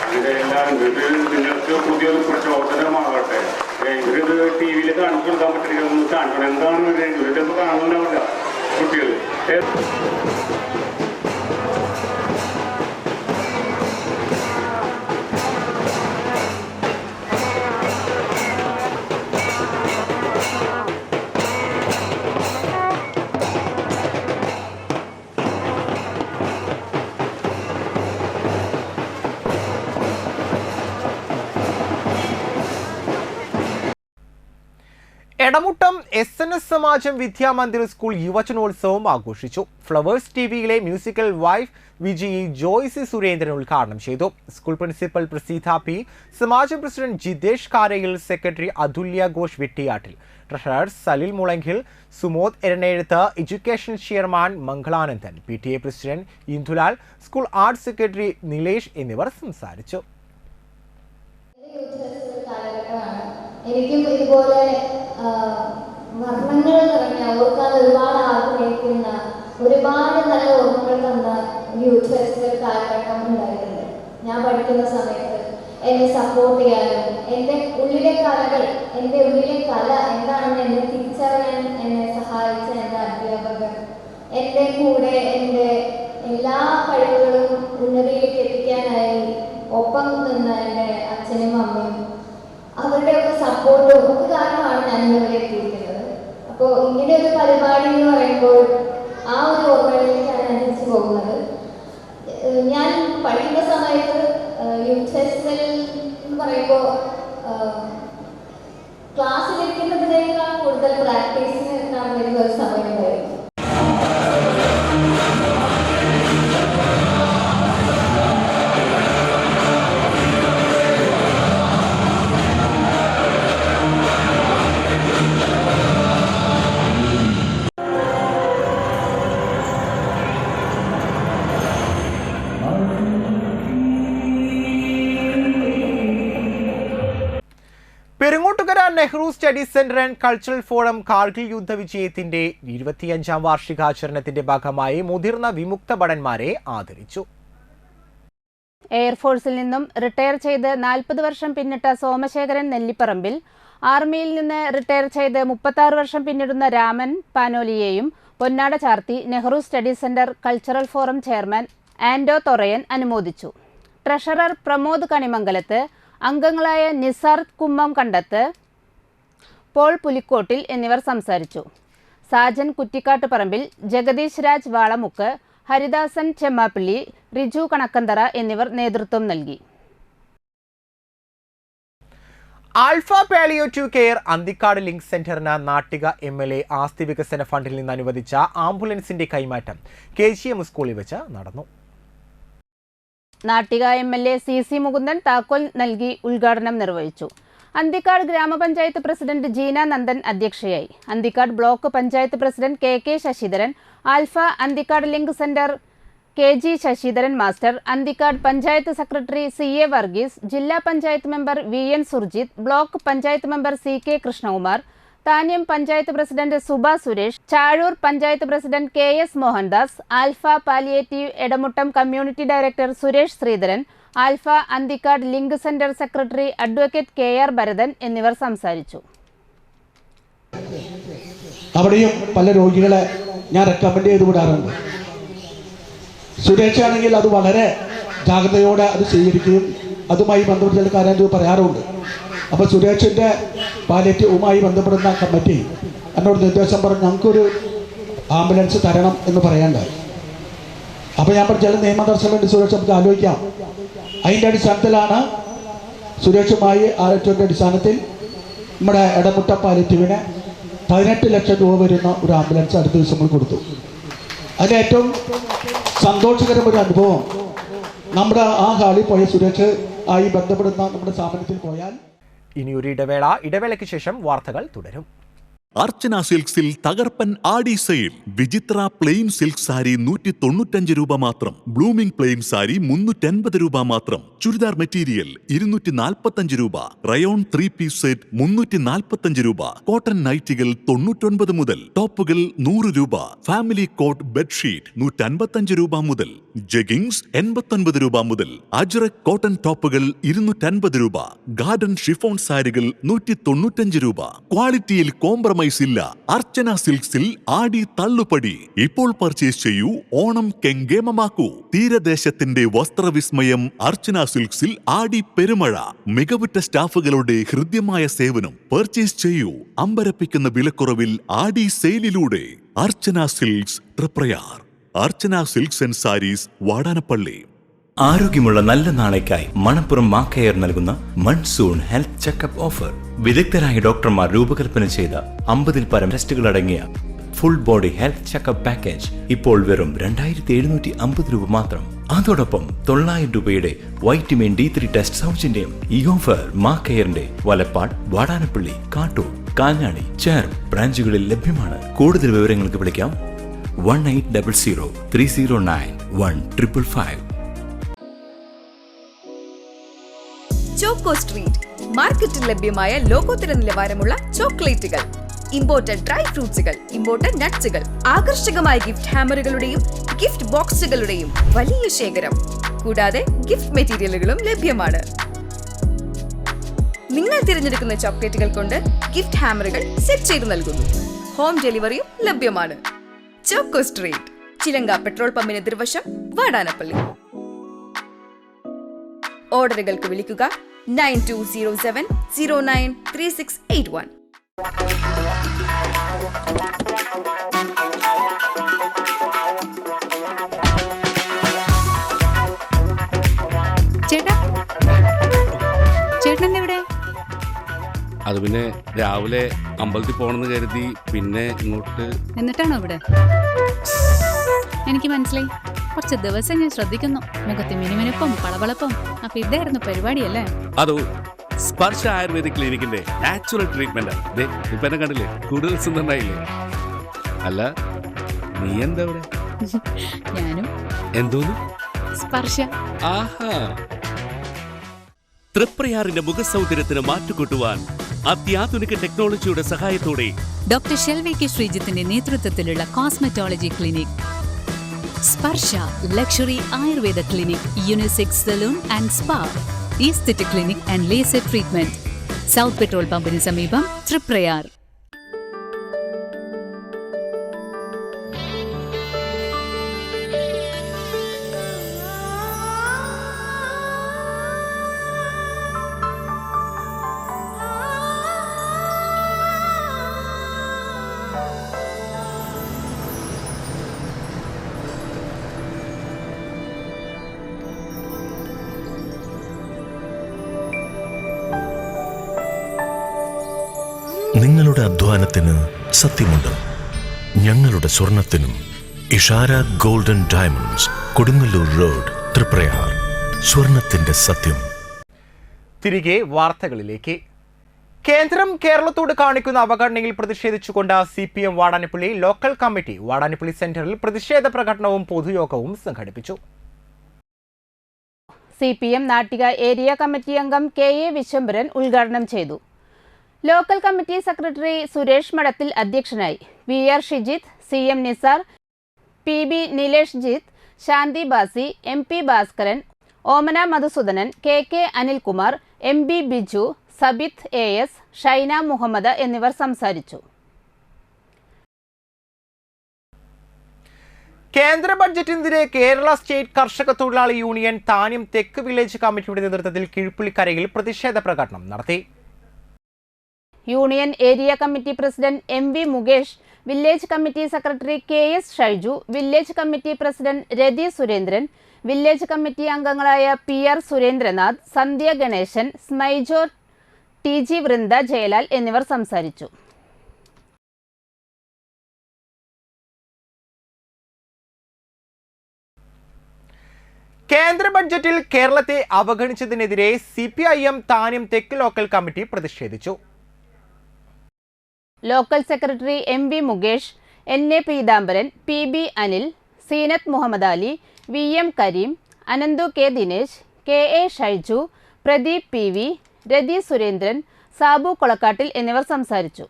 അതിൻ്റെ എല്ലാവരും ഇത് നിങ്ങൾക്ക് പുതിയൊരു പ്രചോദനമാകട്ടെ. ഇവരിത് TV കാണിച്ചു കൊടുക്കാൻ പറ്റില്ല, ഒന്ന് കാണിക്കണം. എന്താണ് ഇവരുടെ കാണുന്നുണ്ടാവില്ല കുട്ടികൾ. എടമുട്ടം SNS സമാജം വിദ്യാമന്ദിർ സ്കൂൾ യുവജനോത്സവം ആഘോഷിച്ചു. ഫ്ലവേഴ്സ് TVയിലെ മ്യൂസിക്കൽ വൈഫ് വിജയി ജോയ്സി സുരേന്ദ്രൻ ഉദ്ഘാടനം ചെയ്തു. സ്കൂൾ പ്രിൻസിപ്പൽ പ്രസീത P, സമാജം president Jithesh Karayil, secretary Athulya Ghosh Vettiyattil, treasurer Salil Mulankil, Sumod Eranezhuth, education chairman Mangalanandan, PTA president Indulal, school art secretary Nilesh എന്നിവർ സംസാരിച്ചു. എനിക്കും ഇതുപോലെ വർണ്ണങ്ങൾ നിറഞ്ഞ ഓർക്കാൻ ഒരുപാട് ആഗ്രഹിക്കുന്ന ഒരുപാട് നല്ല ഓർമ്മകൾ തന്ന യൂത്ത് ഫെസ്റ്റിവൽ കാലഘട്ടം ഉണ്ടായിട്ടുണ്ട്. ഞാൻ പഠിക്കുന്ന സമയത്ത് എന്നെ സപ്പോർട്ട് ചെയ്യാനും എൻ്റെ ഉള്ളിലെ കലകൾ, എൻ്റെ ഉള്ളിലെ കല എന്താണെന്ന് എന്നെ തിരിച്ചറിയാൻ എന്നെ സഹായിച്ച എൻ്റെ അധ്യാപകർ, എൻ്റെ കൂടെ എൻ്റെ എല്ലാ കഴിവുകളും ഉന്നതിയിലേക്ക് എത്തിക്കാനായി ഒപ്പം നിന്ന എൻ്റെ അച്ഛനും അമ്മയും, അവരുടെയൊക്കെ സപ്പോർട്ടും ഒക്കെ കാരണമാണ് ഞാൻ ഇന്നിവിടെ എത്തിയിരിക്കുന്നത്. അപ്പോൾ ഇങ്ങനെ ഒരു പരിപാടി എന്ന് പറയുമ്പോൾ ആ ഒരു ഓർമ്മയിലേക്കാണ് ഞാൻ തിരിച്ചു പോകുന്നത്. ഞാൻ പഠിക്കുന്ന സമയത്ത് യൂത്ത് ഫെസ്റ്റിവൽ എന്ന് പറയുമ്പോൾ ക്ലാസ്സിലിരിക്കുന്നതിനേക്കാൾ കൂടുതൽ പ്രാക്ടീസിന് നടന്നിരുന്ന ഒരു സമയമായിരുന്നു. Perungottukara Nehru study centre and cultural forum Kargil യുദ്ധ വിജയത്തിന്റെ 25ാം വാർഷികാചരണത്തിന്റെ ഭാഗമായി മുതിർന്ന വിമുക്ത ഭടന്മാരെ ആദരിച്ചു. എയർഫോഴ്സിൽ നിന്നും റിട്ടയർ ചെയ്ത് 40 വർഷം പിന്നിട്ട സോമശേഖരൻ നെല്ലിപ്പറമ്പിൽ, ആർമിയിൽ നിന്ന് റിട്ടയർ ചെയ്ത് 36 വർഷം പിന്നിടുന്ന രാമൻ പാനോലിയെയും പൊന്നാട ചാർത്തി Nehru study centre cultural forum chairman Ando Thorayan അനുമോദിച്ചു. ട്രഷറർ പ്രമോദ് കണിമംഗലത്ത്, അംഗങ്ങളായ നിസാർ കുമ്മം കണ്ടത്ത്, പോൾ പുലിക്കോട്ടിൽ എന്നിവർ സംസാരിച്ചു. സാജൻ കുറ്റിക്കാട്ട് പറമ്പിൽ, ജഗദീഷ് രാജ് വാളമുക്ക്, ഹരിദാസൻ ചെമ്മാപ്പിള്ളി, റിജു കണക്കന്തറ എന്നിവർ നേതൃത്വം നൽകി. Alpha palliative care Anthikad link സെന്ററിന് നാട്ടിക MLA ആസ്തി വികസന ഫണ്ടിൽ നിന്ന് അനുവദിച്ച ആംബുലൻസിന്റെ കൈമാറ്റം KGM സ്കൂളിൽ വെച്ച് നടന്നു. നാട്ടിക MLA CC മുകുന്ദൻ താക്കോൽ നൽകി ഉദ്ഘാടനം നിർവഹിച്ചു. അന്തിക്കാട് ഗ്രാമപഞ്ചായത്ത് പ്രസിഡന്റ് ജീന നന്ദൻ അധ്യക്ഷയായി. Anthikad block panchayat president KK Sasidharan, Alpha Anthikad link centre KG Sasidharan master, Anthikad panchayat secretary CA Varghese, ജില്ലാ panchayat member VN Surjith, block panchayat member CK Krishnakumar, Thanyam panchayat president Suba Suresh, Chazhoor panchayat president KS Mohandas, Alpha palliative Edamuttam community director Suresh Sreedharan, Alpha Anthikad link centre secretary advocate KR Bharathan എന്നിവർ സംസാരിച്ചു. അവിടെയും പല രോഗികളെ ഞാൻ റെക്കമെൻഡ് ചെയ്ത് വിടാറുണ്ട്. സുരേഷ് ആണെങ്കിൽ അത് വളരെ ജാഗ്രതയോടെ അത് സ്വീകരിക്കുകയും അതുമായി ബന്ധപ്പെട്ട ചില കാര്യങ്ങൾ പറയാറുണ്ട്. അപ്പോൾ സുരേഷിൻ്റെ പാലിയേറ്റീവുമായി ബന്ധപ്പെടുന്ന കമ്മിറ്റി എന്നോട് നിർദ്ദേശം പറഞ്ഞ് ഞങ്ങൾക്കൊരു ആംബുലൻസ് തരണം എന്ന് പറയാണ്ടായി. അപ്പോൾ ഞാൻ പറഞ്ഞ ചില നിയമദർശനമുണ്ട് സുരേഷ്, നമുക്ക് ആലോചിക്കാം. അതിൻ്റെ അടിസ്ഥാനത്തിലാണ് സുരേഷുമായി ആലോചിച്ചതിൻ്റെ അടിസ്ഥാനത്തിൽ നമ്മുടെ എടമുട്ട പാലിയേറ്റീവിന് 18 ലക്ഷം രൂപ വരുന്ന ഒരു ആംബുലൻസ് അടുത്ത ദിവസങ്ങൾ കൊടുത്തു. അതിന് ഏറ്റവും സന്തോഷകരമൊരു അനുഭവം, നമ്മുടെ ആ ഹാളിൽ പോയ സുരേഷ് ആയി ബന്ധപ്പെടുന്ന നമ്മുടെ സ്ഥാപനത്തിൽ പോയാൽ. ഇനിയൊരു ഇടവേളയ്ക്ക് ശേഷം വാർത്തകൾ തുടരും. അർച്ചന സിൽക്സിൽ തകർപ്പൻ ആടി സെയിൽ. വിചിത്ര പ്ലെയിൻ സിൽക്ക് സാരി 195 രൂപ മാത്രം. ബ്ലൂമിംഗ് പ്ലെയിൻ സാരി 350 രൂപ മാത്രം. ചുരിദാർ മെറ്റീരിയൽ 245 രൂപ. റയോൺ 3 പീസ് സെറ്റ് 345 രൂപ. കോട്ടൺ നൈറ്റികൾ 99 മുതൽ. ടോപ്പുകൾ 100 രൂപ. ഫാമിലി കോട്ട് ബെഡ്ഷീറ്റ് 155 രൂപ മുതൽ. ജഗിങ്സ് 89 രൂപ മുതൽ. അജ്രക് കോട്ടൺ ടോപ്പുകൾ 250 രൂപ. ഗാർഡൻ ഷിഫോൺ സാരികൾ 195 രൂപ. ക്വാളിറ്റിയിൽ കോംപ്രമൈസ് ഇല്ല. അർച്ചന സിൽക്സിൽ ആടി തള്ളുപടി. ഇപ്പോൾ പർച്ചേസ് ചെയ്യൂ, ഓണം കെങ്കേമമാക്കൂ. തീരദേശത്തിന്റെ വസ്ത്രവിസ്മയം അർച്ചന സിൽക്സിൽ ആടി പെരുമഴ. മികവുറ്റ സ്റ്റാഫുകളുടെ ഹൃദ്യമായ സേവനം. പർച്ചേസ് ചെയ്യൂ അമ്പരപ്പിക്കുന്ന വിലക്കുറവിൽ ആടി സെയിലിലൂടെ. Archana silks Thriprayar. Archana silks and saris Vadanappally. ആരോഗ്യമുള്ള നല്ല നാളേക്കായി മണപ്പുറം മാക്കെയർ നൽകുന്ന മൺസൂൺ ഹെൽത്ത് ചെക്കപ്പ് ഓഫർ. വിദഗ്ധരായ ഡോക്ടർമാർ രൂപകൽപ്പന ചെയ്ത 50-ൽ പരം ടെസ്റ്റുകൾ അടങ്ങിയ full body health checkup package ഇപ്പോൾ വെറും 2750 രൂപ മാത്രം. അതോടൊപ്പം 900 രൂപയുടെ വൈറ്റമിൻ D3 ടെസ്റ്റ് സൗജന്യം. ഈ ഓഫർ മാക്കെയറിന്റെ വലപ്പാട്, വാടാനപ്പള്ളി, കാട്ടൂർ, കാഞ്ഞാണി, ചേർപ്പ് ബ്രാഞ്ചുകളിൽ ലഭ്യമാണ്. കൂടുതൽ വിവരങ്ങൾക്ക് വിളിക്കാം 1800 309 1555. ചോക്കോ സ്ട്രീറ്റ് മാർക്കറ്റിൽ ലഭ്യമായ ലോകോത്തര നിലവാരമുള്ള ചോക്ലേറ്റുകൾ, ഇമ്പോർട്ടഡ് ഡ്രൈ ഫ്രൂട്ട്സുകൾ, ഇമ്പോർട്ടഡ് നട്ട്സുകൾ, ആകർഷകമായ ഗിഫ്റ്റ് ഹാമറുകളുടെയും ഗിഫ്റ്റ് ബോക്സുകളുടെയും വലിയ ശേഖരം. കൂടാതെ ഗിഫ്റ്റ് മെറ്റീരിയലുകളും ലഭ്യമാണ്. നിങ്ങൾ തിരഞ്ഞെടുക്കുന്ന ചോക്ലേറ്റുകൾ കൊണ്ട് ഗിഫ്റ്റ് ഹാമറുകൾ സെറ്റ് ചെയ്ത് നൽകുന്നു. ഹോം ഡെലിവറിയും ലഭ്യമാണ്. ചോക്കോ സ്ട്രീറ്റ്, ചിലങ്ക പെട്രോൾ പമ്പിന് എതിർവശം, വാടാനപ്പള്ളി. ഓർഡറുകൾക്ക് വിളിക്കുക 9207093681. ചേട്ടൻ എവിടെ? അത് പിന്നെ രാവിലെ അമ്പലത്തിൽ പോകണമെന്ന് കരുതി, പിന്നെ ഇങ്ങോട്ട്. എന്നിട്ടാണോ ഇവിടെ? എനിക്ക് മനസ്സിലായി. കുറച്ച് ദിവസം ഞാൻ ശ്രദ്ധിക്കുന്നു. മുഖത്ത് മിനുമിനുപ്പും പളവളപ്പും. അപ്പൊ ഇതായിരുന്നു പരിപാടിയല്ലേ? അതോ സ്പർശ ആയുർവേദിക് ക്ലിനിക്കിന്റെ നാച്ചുറൽ ട്രീറ്റ്മെന്റ്. ഇപ്പൊ എന്നെ കണ്ടില്ലേ, കൂടുതൽ സുന്ദരനായില്ലേ? അല്ല, നീ എന്താ ഇവിടെ? ഞാനും. എന്തോന്ന്? സ്പർശ. ആഹാ. തൃപ്രയാറിന്റെ മുഖസൗന്ദര്യത്തിന് മാറ്റുകൂട്ടുവാൻ അത്യാധുനിക ടെക്നോളജിയുടെ സഹായത്തോടെ ഡോക്ടർ ഷെൽവി കെ ശ്രീജിത്തിന്റെ നേതൃത്വത്തിലുള്ള cosmetology clinic. Sparsha luxury Ayurveda clinic, unisex salon and spa, aesthetic clinic and laser treatment, south petrol പമ്പിന് സമീപം, തൃപ്രയാർ. നിങ്ങളുടെ അധ്വാനത്തിന് സത്യമുണ്ട്, ഞങ്ങളുടെ സ്വർണത്തിനും. Ishara golden diamonds, Kodungallur road, Triprayar. സ്വർണത്തിന്റെ സത്യം. തിരികെ വാർത്തകളിലേക്ക്. കേന്ദ്രം കേരളത്തോട് കാണിക്കുന്ന അവഗണനയിൽ പ്രതിഷേധിച്ചുകൊണ്ട് CPM Vadanappally local committee Vadanappally സെന്ററിൽ പ്രതിഷേധ പ്രകടനവും പൊതുയോഗവും സംഘടിപ്പിച്ചു. CPM നാട്ടിക ഏരിയ കമ്മിറ്റി അംഗം KA വിശ്വംഭരൻ ഉദ്ഘാടനം ചെയ്തു. ലോക്കൽ കമ്മിറ്റി സെക്രട്ടറി സുരേഷ് മഠത്തിൽ അധ്യക്ഷനായി. VR Shijith, CM Nisar, PB Nilesh Jith, ശാന്തി ബാസി, MP ഭാസ്കരൻ, ഓമന Madhusoodanan, KK Anilkumar, MB Biju, Sabith AS, Shaina Muhammad എന്നിവർ സംസാരിച്ചു. കേന്ദ്ര ബഡ്ജറ്റിനെതിരെ കേരള സ്റ്റേറ്റ് കർഷക തൊഴിലാളി യൂണിയൻ താന്യം തെക്ക് വില്ലേജ് കമ്മിറ്റിയുടെ നേതൃത്വത്തിൽ കീഴ്പുള്ളിക്കരയിൽ പ്രതിഷേധ പ്രകടനം നടത്തി. Union area committee president MV Mukesh, village committee secretary KS Shaiju, village committee president Rathi Surendran, village committee അംഗങ്ങളായ PR സുരേന്ദ്രനാഥ്, സന്ധ്യ ഗണേശൻ, സ്മൈജോ, TG വൃന്ദ, ജയലാൽ എന്നിവർ സംസാരിച്ചു. കേന്ദ്ര ബഡ്ജറ്റിൽ കേരളത്തെ അവഗണിച്ചതിനെതിരെ CPIM താന്യം തെക്ക് ലോക്കൽ കമ്മിറ്റി പ്രതിഷേധിച്ചു. Local secretary MV Mukesh, NA Peethambaran, PB Anil, Seenath Muhammad Ali, VM Kareem, Ananthu K Dinesh, KA Shaiju, Pradeep PV, Rathi Surendran, Sabu Kolakkattil എന്നിവർ സംസാരിച്ചു.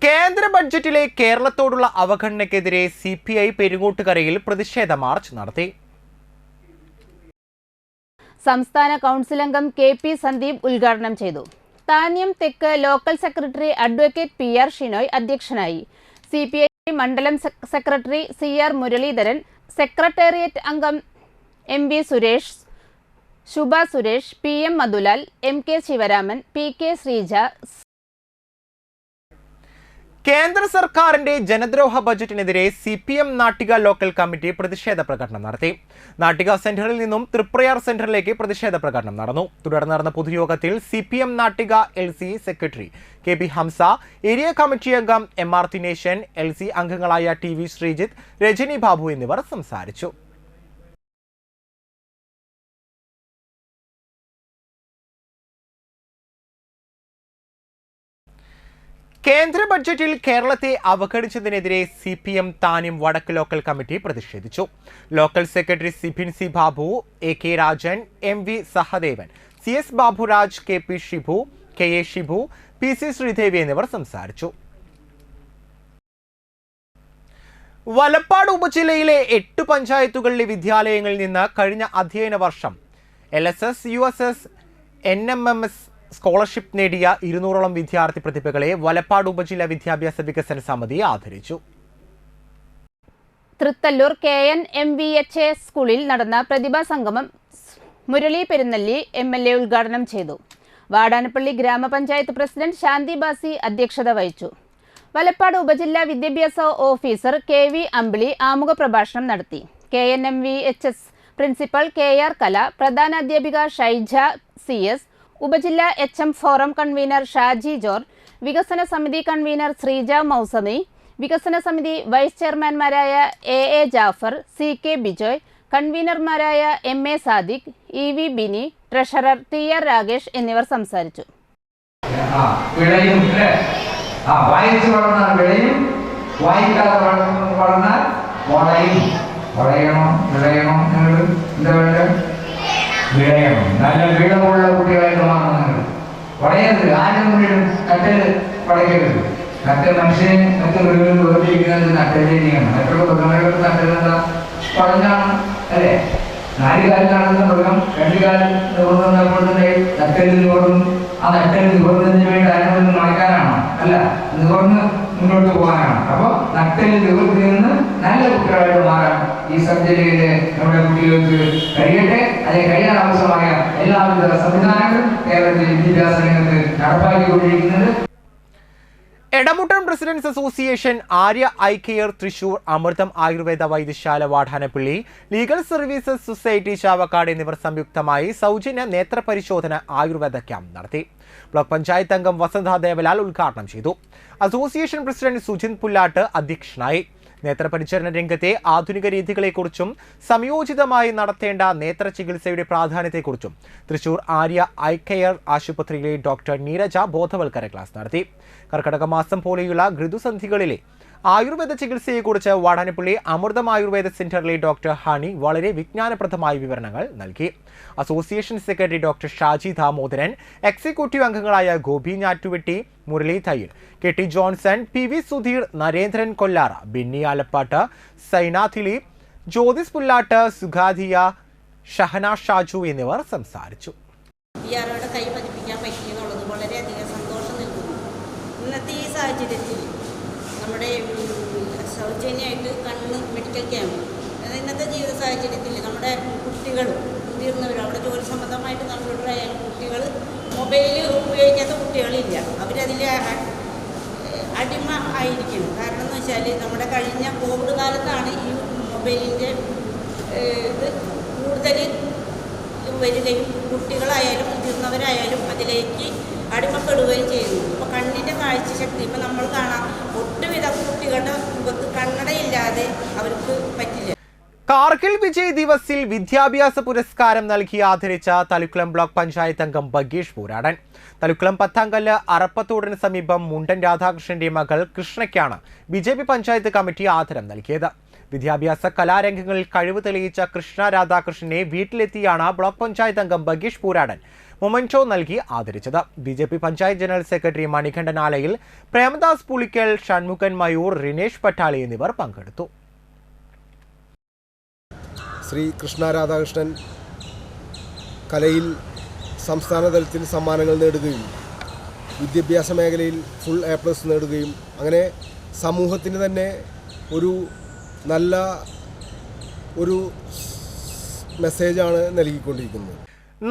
കേന്ദ്ര ബഡ്ജറ്റിലെ കേരളത്തോടുള്ള അവഗണനയ്ക്കെതിരെ CPI പെരുങ്ങോട്ടുകരയിൽ പ്രതിഷേധ മാർച്ച് നടത്തി. സംസ്ഥാന കൗൺസിൽ അംഗം KP സന്ദീപ് ഉദ്ഘാടനം ചെയ്തു. താന്യം തെക്ക് local secretary advocate PR Shinoy അധ്യക്ഷനായി. CPI മണ്ഡലം സെക്രട്ടറി CR മുരളീധരൻ, സെക്രട്ടേറിയറ്റ് അംഗം MV Suresh, Shubha Suresh, PM Madhulal, MK Sivaraman, PK Sreeja. കേന്ദ്ര സർക്കാരിന്റെ ജനദ്രോഹ ബജറ്റിനെതിരെ CPM നാട്ടിക ലോക്കൽ കമ്മിറ്റി പ്രതിഷേധ പ്രകടനം നടത്തി. നാട്ടിക സെന്ററിൽ നിന്നും തൃപ്രയാർ സെന്ററിലേക്ക് പ്രതിഷേധ പ്രകടനം നടന്നു. തുടർന്ന് നടന്ന പൊതുയോഗത്തിൽ CPM Nattika LC secretary KB Hamsa, area committee അംഗം MR ദിനേശൻ, LC അംഗങ്ങളായ TV ശ്രീജിത്ത്, രജനി ബാബു എന്നിവർ സംസാരിച്ചു. കേന്ദ്ര ബഡ്ജറ്റിൽ കേരളത്തെ അവഗണിച്ചതിനെതിരെ CPM താന്യം വടക്ക് ലോക്കൽ കമ്മിറ്റി പ്രതിഷേധിച്ചു. Local secretary Sibin C Babu, AK Rajan, MV Sahadevan, CS Baburaj, KP Shibu, KA Shibu, PC Sreedevi എന്നിവർ സംസാരിച്ചു. വലപ്പാട് ഉപജില്ലയിലെ 8 പഞ്ചായത്തുകളിലെ വിദ്യാലയങ്ങളിൽ നിന്ന് കഴിഞ്ഞ അധ്യയന വർഷം LSS, USS, NMMS സ്കോളർഷിപ്പ് നേടിയ 200ഓളം വിദ്യാർത്ഥി പ്രതിഭകളെ വലപ്പാട് ഉപജില്ലാ വിദ്യാഭ്യാസ വികസന സമിതി ആദരിച്ചു. തൃത്തല്ലൂർ KN MVHA സ്കൂളിൽ നടന്ന പ്രതിഭാ സംഗമം മുരളി പെരുന്നല്ലി MLA ഉദ്ഘാടനം ചെയ്തു. വാടാനപ്പള്ളി ഗ്രാമപഞ്ചായത്ത് പ്രസിഡന്റ് ശാന്തി ബാസി അധ്യക്ഷത വഹിച്ചു. വലപ്പാട് ഉപജില്ലാ വിദ്യാഭ്യാസ ഓഫീസർ KV അമ്പിളി ആമുഖ പ്രഭാഷണം നടത്തി. KN MVHS principal KR Kala, പ്രധാനാധ്യാപിക ഷൈജ CS, ഉപജില്ലാ HM forum convener Shaji George, വികസന സമിതി കൺവീനർ ശ്രീജ മൗസമി, വികസന സമിതി വൈസ് ചെയർമാൻമാരായ AA ജാഫർ, CK ബിജോയ്, കൺവീനർമാരായ MA Sadiq, EV Bini, treasurer TR Rakesh എന്നിവർ സംസാരിച്ചു. വിളയണം, നല്ല വിളവുള്ള കുട്ടികളായിട്ട് മാറണം. വളയരുത്, ആരുടെ മുന്നിലും നട്ടൽ വളയ്ക്കരുത്. നട്ടൽ മനുഷ്യനെ മറ്റു മൃഗങ്ങൾ വേർതിരിക്കുന്നത് നട്ടലിനെ ചെയ്യണം. മറ്റുള്ള മൃഗങ്ങൾക്ക് നട്ടലെന്താ വളഞ്ഞാണ് അല്ലേ? 4 കാലിൽ നടന്ന മൃഗം 2 കാലിൽ നിവർന്നപ്പോൾ തന്നെ നട്ടലിൽ നിവർന്നു. ആ നട്ടൽ നിവർന്നതിന് വേണ്ടി അതിനൊന്ന് മറക്കാനാണോ? അല്ല, നിവർന്ന് മുന്നോട്ട് പോകാനാണ്. അപ്പോൾ നട്ടലിൽ നിവർത്തി നിന്ന് നല്ല കുട്ടികളായിട്ട് മാറാൻ ഈ സബ്ജക്റ്റിലെ നമ്മുടെ കുട്ടികൾക്ക് കഴിയട്ടെ. അതിന് കഴിയാൻ ആവശ്യമായ എല്ലാവിധ സംവിധാനങ്ങളും കേരളത്തിൽ വിദ്യാഭ്യാസ രംഗത്ത് നടപ്പാക്കിക്കൊണ്ടിരിക്കുന്നത്. Edamuttam residents association, Arya eye care Thrissur, Amritham Ayurveda Vaidyasala Vadanappally, legal services society Chavakkad എന്നിവർ സംയുക്തമായി സൗജന്യ നേത്രപരിശോധന ആയുർവേദ ക്യാമ്പ് നടത്തി. ബ്ലോക്ക് പഞ്ചായത്ത് അംഗം വസന്ത ദേവലാൽ ഉദ്ഘാടനം ചെയ്തു. അസോസിയേഷൻ പ്രസിഡന്റ് സുജിത് പുല്ലാട്ട് അധ്യക്ഷനായി. നേത്രപരിചരണ രംഗത്തെ ആധുനിക രീതികളെക്കുറിച്ചും സംയോജിതമായി നടത്തേണ്ട നേത്ര ചികിത്സയുടെ പ്രാധാന്യത്തെക്കുറിച്ചും തൃശൂർ ആര്യ ഐ കെയർ ആശുപത്രിയിലെ ഡോക്ടർ നീരജ ബോധവൽക്കരണ ക്ലാസ് നടത്തി. കർക്കടക മാസം പോലെയുള്ള ഋതുസന്ധികളിലെ ആയുർവേദ ചികിത്സയെക്കുറിച്ച് വാടാനപ്പള്ളി അമൃതം ആയുർവേദ സെന്ററിലെ ഡോക്ടർ ഹണി വളരെ വിജ്ഞാനപ്രദമായ വിവരണങ്ങൾ നൽകി. Association secretary doctor Shaji Damodaran, executive അംഗങ്ങളായ Gopi Njattuvetti, Murali Thayyil, K T Johnson, P V Sudheer, Narendran Kollara, Binny Alappatt, Saina Dileep, Jyothis Pullatt, Sukhadia, Shahana Shaju എന്നിവർ സംസാരിച്ചു. കൈ പതിപ്പിക്കാൻ പറ്റിയെന്നുള്ളത് വളരെയധികം സന്തോഷം നൽകുന്നു. ഇന്നത്തെ ഈ സാഹചര്യത്തിൽ നമ്മുടെ സൗജന്യമായിട്ട് കണ്ണ് മെഡിക്കൽ ക്യാമ്പ്, ഇന്നത്തെ ജീവിത സാഹചര്യത്തിൽ നമ്മുടെ കുട്ടികളും മുതിർന്നവരും അവിടെ ജോലി സംബന്ധമായിട്ട് കമ്പ്യൂട്ടറായാലും കുട്ടികൾ മൊബൈൽ ഉപയോഗിക്കാത്ത കുട്ടികളില്ല. അവരതിൽ അടിമ ആയിരിക്കണം. കാരണം എന്ന് വെച്ചാൽ നമ്മുടെ കഴിഞ്ഞ കോവിഡ് കാലത്താണ് ഈ മൊബൈലിൻ്റെ ഇത് കൂടുതൽ വരികയും കുട്ടികളായാലും മുതിർന്നവരായാലും അതിലേക്ക് അടിമപ്പെടുകയും ചെയ്യുന്നു. അപ്പോൾ കണ്ണിൻ്റെ കാഴ്ചശക്തി ഇപ്പം നമ്മൾ കാണാം, ഒട്ടുവിധ കുട്ടികളുടെ മുഖത്ത് കണ്ണടയില്ലാതെ അവർക്ക് പറ്റില്ല. കാർഗിൽ വിജയ് ദിവസിൽ വിദ്യാഭ്യാസ പുരസ്കാരം നൽകി ആദരിച്ച തളിക്കുളം ബ്ലോക്ക് പഞ്ചായത്ത് അംഗം ബഗീഷ് പൂരാടൻ. തളിക്കുളം പത്താങ്കല്ല് അറപ്പത്തോടിന് സമീപം മുണ്ടൻ രാധാകൃഷ്ണന്റെ മകൾ കൃഷ്ണയ്ക്കാണ് BJP പഞ്ചായത്ത് കമ്മിറ്റി ആദരം നൽകിയത്. വിദ്യാഭ്യാസ കലാരംഗങ്ങളിൽ കഴിവ് തെളിയിച്ച കൃഷ്ണ രാധാകൃഷ്ണനെ വീട്ടിലെത്തിയാണ് ബ്ലോക്ക് പഞ്ചായത്ത് അംഗം ബഗീഷ് പൂരാടൻ മൊമെന്റോ നൽകി ആദരിച്ചത്. BJP panchayat general secretary Manikandan Alayil, Premadas Pulikkal, Shanmukhan Mayur, Rinesh Pattali എന്നിവർ പങ്കെടുത്തു. ശ്രീ കൃഷ്ണ രാധാകൃഷ്ണൻ കലയിൽ സംസ്ഥാന തലത്തിൽ സമ്മാനങ്ങൾ നേടുകയും വിദ്യാഭ്യാസ മേഖലയിൽ ഫുൾ A+ നേടുകയും അങ്ങനെ സമൂഹത്തിന് തന്നെ ഒരു നല്ല ഒരു മെസ്സേജാണ് നൽകിക്കൊണ്ടിരിക്കുന്നത്.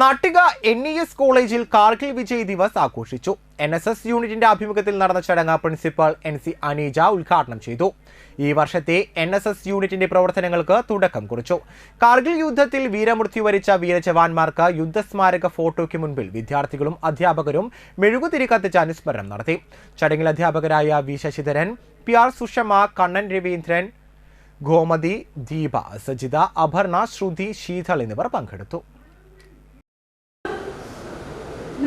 നാട്ടിക NES കോളേജിൽ കാർഗിൽ വിജയ് ദിവസ് ആഘോഷിച്ചു. NSS യൂണിറ്റിന്റെ ആഭിമുഖ്യത്തിൽ നടന്ന ചടങ്ങ് പ്രിൻസിപ്പൽ NC അനീജ ഉദ്ഘാടനം ചെയ്തു. ഈ വർഷത്തെ NSS യൂണിറ്റിന്റെ പ്രവർത്തനങ്ങൾക്ക് തുടക്കം കുറിച്ചു. കാർഗിൽ യുദ്ധത്തിൽ വീരമൃത്യു വരിച്ച വീരജവാന്മാർക്ക് യുദ്ധസ്മാരക ഫോട്ടോയ്ക്ക് മുൻപിൽ വിദ്യാർത്ഥികളും അധ്യാപകരും മെഴുകുതിരി കത്തിച്ച് അനുസ്മരണം നടത്തി. ചടങ്ങിൽ അധ്യാപകരായ V ശശിധരൻ, PR സുഷമ, കണ്ണൻ രവീന്ദ്രൻ, ഗോമതി, ദീപ, സജിത, അപർണ, ശ്രുതി, ശീതൾ എന്നിവർ പങ്കെടുത്തു.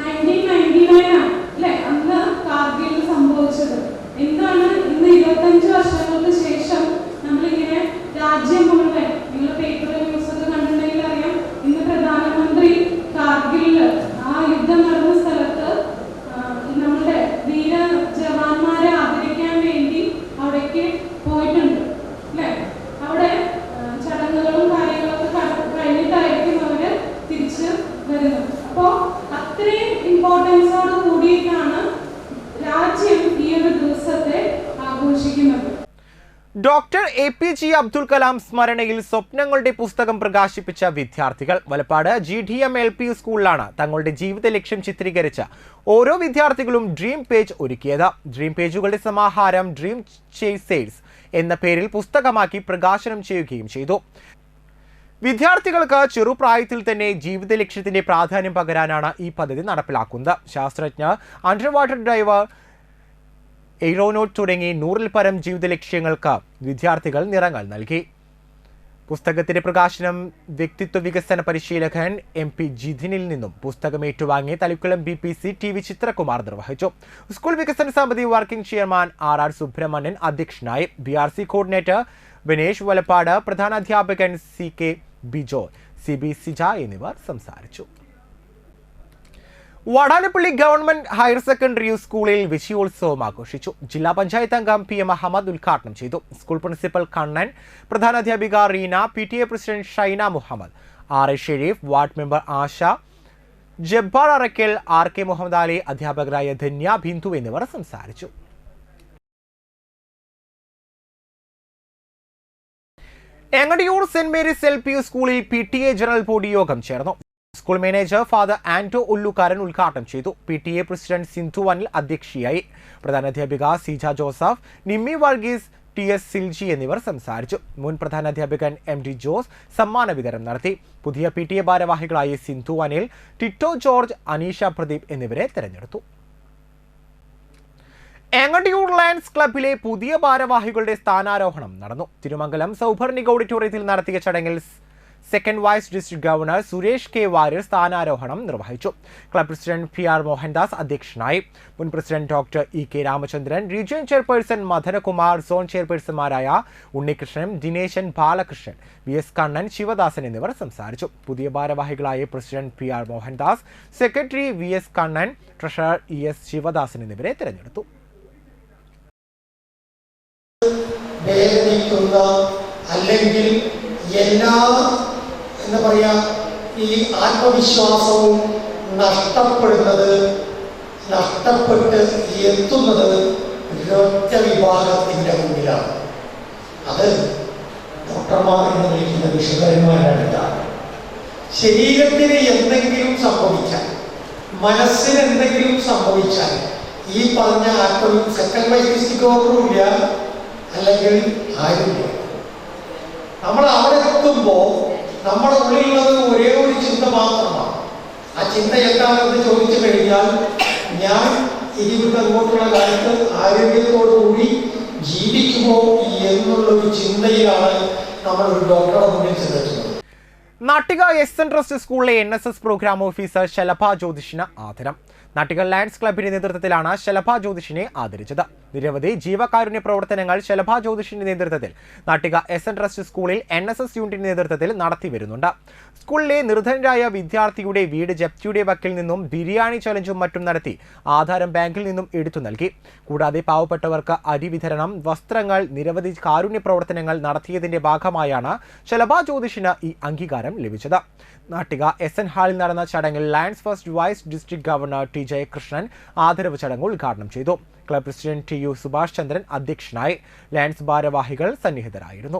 1999 അന്ന് കാർഗിൽ സംഭവിച്ചത് എന്താണ്? ഇന്ന് 25 വർഷങ്ങൾക്ക് ശേഷം നമ്മളിങ്ങനെ രാജ്യം മുഴുവൻ, നിങ്ങൾ പേപ്പറിൽ ന്യൂസൊക്കെ കണ്ടിട്ടുണ്ടെങ്കിൽ അറിയാം, ഇന്ന് പ്രധാനമന്ത്രി കാർഗിലില് ആ യുദ്ധം നടന്ന സ്ഥലത്ത് നമ്മുടെ വീര ജവാന്മാരെ ആദരിക്കാൻ വേണ്ടി അവിടേക്ക് പോയിട്ടുണ്ട് അല്ലേ? അവിടെ ചടങ്ങുകളും കാര്യങ്ങളൊക്കെ കഴിഞ്ഞിട്ടായിരിക്കും അവര് തിരിച്ച് വരുന്നത്. അപ്പോൾ അത്രയും ഇമ്പോർട്ടൻസോട് കൂടിയിട്ടാണ് രാജ്യം ഈ ഒരു ദിവസത്തെ ആഘോഷിക്കുന്നത്. ഡോക്ടർ APJ അബ്ദുൽ കലാം സ്മരണയിൽ സ്വപ്നങ്ങളുടെ പുസ്തകം പ്രകാശിപ്പിച്ച വിദ്യാർത്ഥികൾ വലപ്പാട് GDM LP സ്കൂളിലാണ് തങ്ങളുടെ ജീവിത ലക്ഷ്യം ചിത്രീകരിച്ച ഓരോ വിദ്യാർത്ഥികളും ഡ്രീം പേജ് ഒരുക്കിയത്. ഡ്രീം പേജുകളുടെ സമാഹാരം ഡ്രീം ചേസേഴ്സ് എന്ന പേരിൽ പുസ്തകമാക്കി പ്രകാശനം ചെയ്യുകയും ചെയ്തു. വിദ്യാർത്ഥികൾക്ക് ചെറുപ്രായത്തിൽ തന്നെ ജീവിത ലക്ഷ്യത്തിന്റെ പ്രാധാന്യം പകരാനാണ് ഈ പദ്ധതി നടപ്പിലാക്കുന്നത്. ശാസ്ത്രജ്ഞ, അണ്ടർ വാട്ടർ ഡൈവർ, എയ്റോനോട്ട് തുടങ്ങി 100ൽ പരം ജീവിത ലക്ഷ്യങ്ങൾക്ക് വിദ്യാർത്ഥികൾ നിറങ്ങൾ നൽകി. പുസ്തകത്തിന്റെ പ്രകാശനം വ്യക്തിത്വ വികസന പരിശീലകൻ MP ജിതിനിൽ നിന്നും പുസ്തകം ഏറ്റുവാങ്ങി തളിക്കുളം BPC TV ചിത്രകുമാർ നിർവഹിച്ചു. സ്കൂൾ വികസന സമിതി വർക്കിംഗ് ചെയർമാൻ RR സുബ്രഹ്മണ്യൻ അധ്യക്ഷനായി. BRC കോർഡിനേറ്റർ ബിനേഷ് വലപ്പാട്, പ്രധാനാധ്യാപകൻ CK ബിജോയ്, CB സിജ എന്നിവർ സംസാരിച്ചു. വടാനപ്പള്ളി ഗവൺമെന്റ് ഹയർ സെക്കൻഡറി സ്കൂളിൽ വിജയോത്സവം ആഘോഷിച്ചു. ജില്ലാ പഞ്ചായത്ത് അംഗം PM അഹമ്മദ് ഉദ്ഘാടനം ചെയ്തു. സ്കൂൾ പ്രിൻസിപ്പൽ കണ്ണൻ, പ്രധാനാധ്യാപിക Reena, PTA president Shaina Muhammad, RA Shareef, ward member Asha, Jabbar Arakkal, RK Muhammad Ali, അധ്യാപകരായ ധന്യ, ബിന്ദു എന്നിവർ സംസാരിച്ചു. എങ്ങടിയൂർ സെന്റ് മേരീസ് LP സ്കൂളിൽ PTA ജനറൽ ബോഡി യോഗം ചേർന്നു. School manager father Anto Ullukaran ഉദ്ഘാടനം ചെയ്തു. PTA പ്രസിഡന്റ് സിന്ധു അനിൽ അധ്യക്ഷയായി. പ്രധാനാധ്യാപിക സീജ ജോസഫ്, നിമ്മി വർഗീസ്, TS സിൽജി എന്നിവർ സംസാരിച്ചു. മുൻ പ്രധാനാധ്യാപകൻ MD ജോസ് സമ്മാന വിതരണം നടത്തി. പുതിയ PTA ഭാരവാഹികളായി സിന്ധു അനിൽ, ടിറ്റോ ജോർജ്, അനീഷ പ്രദീപ് എന്നിവരെ തെരഞ്ഞെടുത്തു. എങ്ങടിയൂർ ലയൺസ് ക്ലബിലെ പുതിയ ഭാരവാഹികളുടെ സ്ഥാനാരോഹണം നടന്നു. തിരുമംഗലം സൗഭർണിക ഓഡിറ്റോറിയത്തിൽ നടത്തിയ ചടങ്ങിൽ second vice district governor Suresh K. Warrier സ്ഥാനാരോഹണം നിർവഹിച്ചു. ക്ലബ് പ്രസിഡന്റ് PR മോഹൻദാസ് അധ്യക്ഷനായി. മുൻ president doctor EK Ramachandran, region chairperson Madanakumar, zone ചെയർപേഴ്സൺമാരായ ഉണ്ണികൃഷ്ണൻ, ദിനേശൻ, ബാലകൃഷ്ണൻ, VS കണ്ണൻ, ശിവദാസൻ എന്നിവർ സംസാരിച്ചു. പുതിയ ഭാരവാഹികളായ president PR Mohandas, secretary VS Kannan, treasurer ES Sivadasan എന്നിവരെ തിരഞ്ഞെടുത്തു. അല്ലെങ്കിൽ എല്ലാ എന്താ പറയുക ഈ ആത്മവിശ്വാസവും നഷ്ടപ്പെട്ട് എത്തുന്നത് ഒരൊറ്റ വിഭാഗത്തിൻ്റെ മുന്നിലാണ്. അത് ഡോക്ടർമാർ എന്ന് വിളിക്കുന്ന വിഷകരന്മാരാണ്. ശരീരത്തിന് എന്തെങ്കിലും സംഭവിച്ചാൽ, മനസ്സിന് എന്തെങ്കിലും സംഭവിച്ചാൽ ഈ പറഞ്ഞ സെക്കൻഡ് വൈസ് ഡിസ്ട്രിക്ട് ഗവർണറും ഇല്ല, അല്ലെങ്കിൽ ആരുമില്ല. നമ്മൾ അവിടെ എത്തുമ്പോൾ നമ്മുടെ ഉള്ളിലുള്ളത് ഒരേ ഒരു ചിന്ത മാത്രമാണ്. ആ ചിന്ത എന്താണെന്ന് ചോദിച്ചു കഴിഞ്ഞാൽ, ഞാൻ ഇനി അങ്ങോട്ടുള്ള കാലത്ത് ആരോഗ്യത്തോടുകൂടി ജീവിക്കുമോ എന്നുള്ളൊരു ചിന്തയിലാണ് നമ്മൾ ഒരു ഡോക്ടറുടെ മുന്നിൽ ചെന്നെത്തുന്നത്. നാട്ടിക SN ട്രസ്റ്റ് സ്കൂളിലെ NSS പ്രോഗ്രാം ഓഫീസർ ശലഭ ജ്യോതിഷിന് ആദരം. നാട്ടിക ലയൺസ് ക്ലബിന്റെ നേതൃത്വത്തിലാണ് ശലഭ ജ്യോതിഷിനെ ആദരിച്ചത്. നിരവധി ജീവകാരുണ്യ പ്രവർത്തനങ്ങൾ ശലഭ ജ്യോതിഷിന്റെ നേതൃത്വത്തിൽ നാട്ടിക SN ട്രസ്റ്റ് സ്കൂളിൽ NSS യൂണിറ്റിന്റെ നേതൃത്വത്തിൽ നടത്തി വരുന്നുണ്ട്. സ്കൂളിലെ നിർധനരായ വിദ്യാർത്ഥിയുടെ വീട് ജപ്തിയുടെ വക്കിൽ നിന്നും ബിരിയാണി ചലഞ്ചും മറ്റും നടത്തി ആധാരം ബാങ്കിൽ നിന്നും എടുത്തു നൽകി. കൂടാതെ പാവപ്പെട്ടവർക്ക് അരി വിതരണം, വസ്ത്രങ്ങൾ, നിരവധി കാരുണ്യ പ്രവർത്തനങ്ങൾ നടത്തിയതിന്റെ ഭാഗമായാണ് ശലഭ ജ്യോതിഷിന് ഈ അംഗീകാരം ലഭിച്ചത്. നാട്ടിക SN ഹാളിൽ നടന്ന ചടങ്ങിൽ Lions first vice district governor T. Jayakrishnan ആദരവ് ചടങ്ങ് ഉദ്ഘാടനം ചെയ്തു. Club president TU Subhash Chandran അധ്യക്ഷനായി. ലയൺസ് ഭാരവാഹികൾ സന്നിഹിതരായിരുന്നു.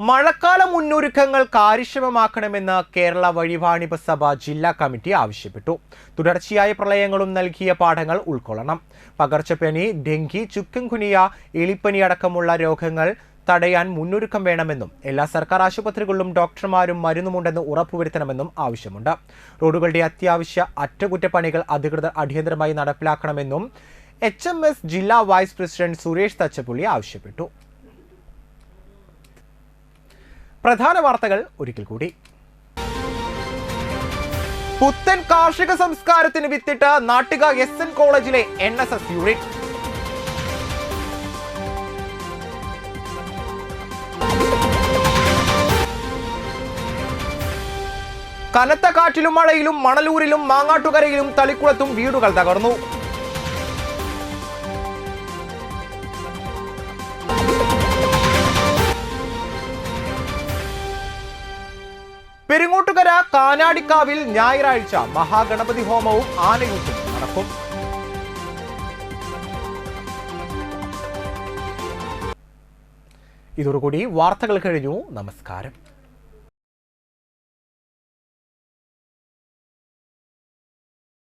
മഴക്കാല മുന്നൊരുക്കങ്ങൾ കാര്യക്ഷമമാക്കണമെന്ന് കേരള വഴിവാണിഭ സഭ ജില്ലാ കമ്മിറ്റി ആവശ്യപ്പെട്ടു. തുടർച്ചയായ പ്രളയങ്ങളും നൽകിയ പാഠങ്ങൾ ഉൾക്കൊള്ളണം. പകർച്ചപ്പനി, ഡെങ്കി, ചിക്കൻഗുനിയ, എലിപ്പനി അടക്കമുള്ള രോഗങ്ങൾ തടയാൻ മുന്നൊരുക്കം വേണമെന്നും എല്ലാ സർക്കാർ ആശുപത്രികളിലും ഡോക്ടർമാരും മരുന്നുമുണ്ടെന്ന് ഉറപ്പുവരുത്തണമെന്നും ആവശ്യമുണ്ട്. റോഡുകളുടെ അത്യാവശ്യ അറ്റകുറ്റപ്പണികൾ അധികൃതർ അടിയന്തരമായി നടപ്പിലാക്കണമെന്നും HMS ജില്ലാ വൈസ് പ്രസിഡന്റ് സുരേഷ് തച്ചപ്പുള്ളി ആവശ്യപ്പെട്ടു. പ്രധാന വാർത്തകൾ ഒരിക്കൽ കൂടി. പുത്തൻ കാർഷിക സംസ്കാരത്തിന് വിത്തിട്ട് നാട്ടിക SN കോളേജിലെ NSS യൂണിറ്റ്. കനത്ത കാറ്റിലും മഴയിലും മണലൂരിലും മാങ്ങാട്ടുകരയിലും തളിക്കുളത്തും വീടുകൾ തകർന്നു. പെരിങ്ങോട്ടുകര കാനാടിക്കാവിൽ ഞായറാഴ്ച മഹാഗണപതി ഹോമവും ആനയൂട്ടും നടക്കും. ഇതോടുകൂടി വാർത്തകൾ കഴിഞ്ഞു. നമസ്കാരം.